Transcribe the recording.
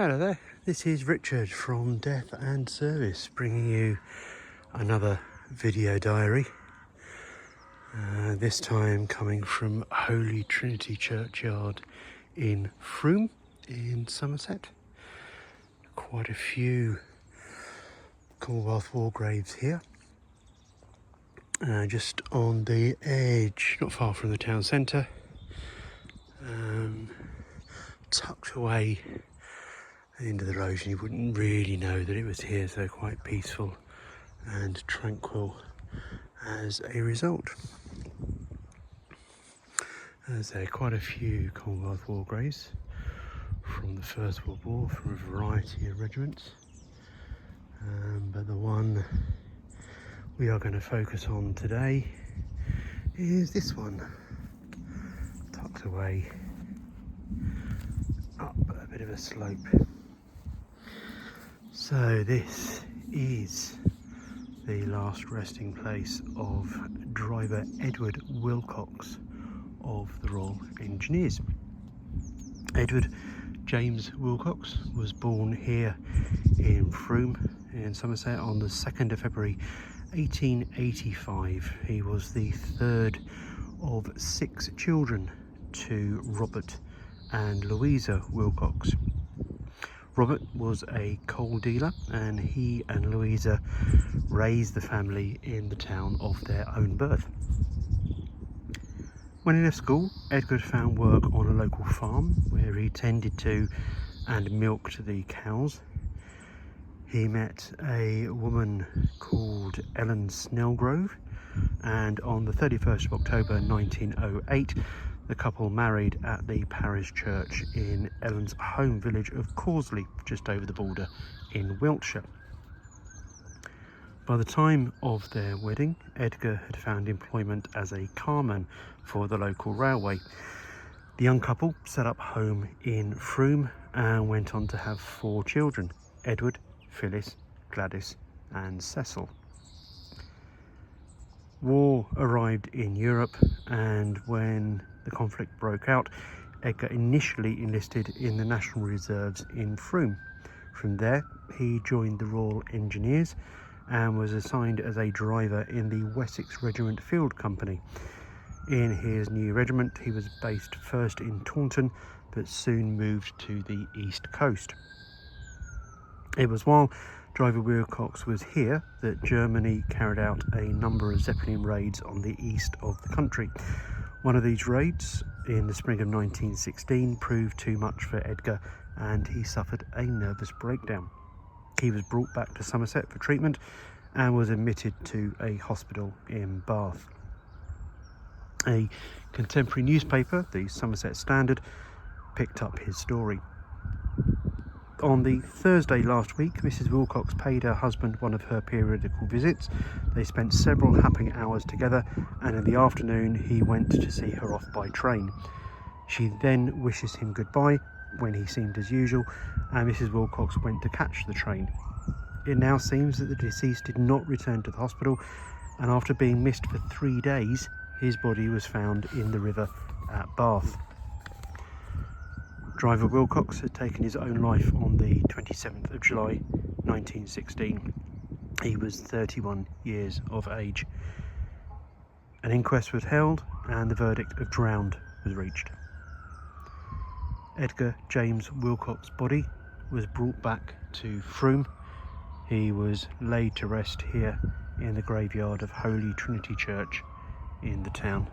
Hello there, this is Richard from Death and Service, bringing you another video diary. This time coming from Holy Trinity Churchyard in Frome in Somerset. Quite a few Commonwealth War graves here. Just on the edge, not far from the town centre, tucked away at the end of the road, and you wouldn't really know that it was here, so quite peaceful and tranquil as a result. As there are quite a few Commonwealth War graves from the First World War from a variety of regiments, but the one we are going to focus on today is this one, tucked away up a bit of a slope. So this is the last resting place of Driver Edgar Wilcox of the Royal Engineers. Edward James Wilcox was born here in Frome in Somerset on the 2nd of February 1885. He was the third of 6 children to Robert and Louisa Wilcox. Robert was a coal dealer, and he and Louisa raised the family in the town of their own birth. When he left school, Edgar found work on a local farm where he tended to and milked the cows. He met a woman called Ellen Snellgrove, and on the 31st of October 1908, the couple married at the parish church in Ellen's home village of Causley, just over the border in Wiltshire. By the time of their wedding, Edgar had found employment as a carman for the local railway. The young couple set up home in Frome and went on to have 4 children: Edward, Phyllis, Gladys and Cecil. War arrived in Europe, and when the conflict broke out, Edgar initially enlisted in the National Reserves in Frome. From there, he joined the Royal Engineers and was assigned as a driver in the Wessex Regiment Field Company. In his new regiment, he was based first in Taunton, but soon moved to the East Coast. It was while Driver Wilcox was here that Germany carried out a number of Zeppelin raids on the east of the country. One of these raids, in the spring of 1916, proved too much for Edgar, and he suffered a nervous breakdown. He was brought back to Somerset for treatment and was admitted to a hospital in Bath. A contemporary newspaper, the Somerset Standard, picked up his story. On the Thursday last week, Mrs. Wilcox paid her husband one of her periodical visits. They spent several happy hours together, and in the afternoon he went to see her off by train. She then wishes him goodbye when he seemed as usual, and Mrs. Wilcox went to catch the train. It now seems that the deceased did not return to the hospital, and after being missed for 3 days, his body was found in the river at Bath. Driver Wilcox had taken his own life on the 27th of July 1916. He was 31 years of age. An inquest was held and the verdict of drowned was reached. Edgar James Wilcox's body was brought back to Frome. He was laid to rest here in the graveyard of Holy Trinity Church in the town.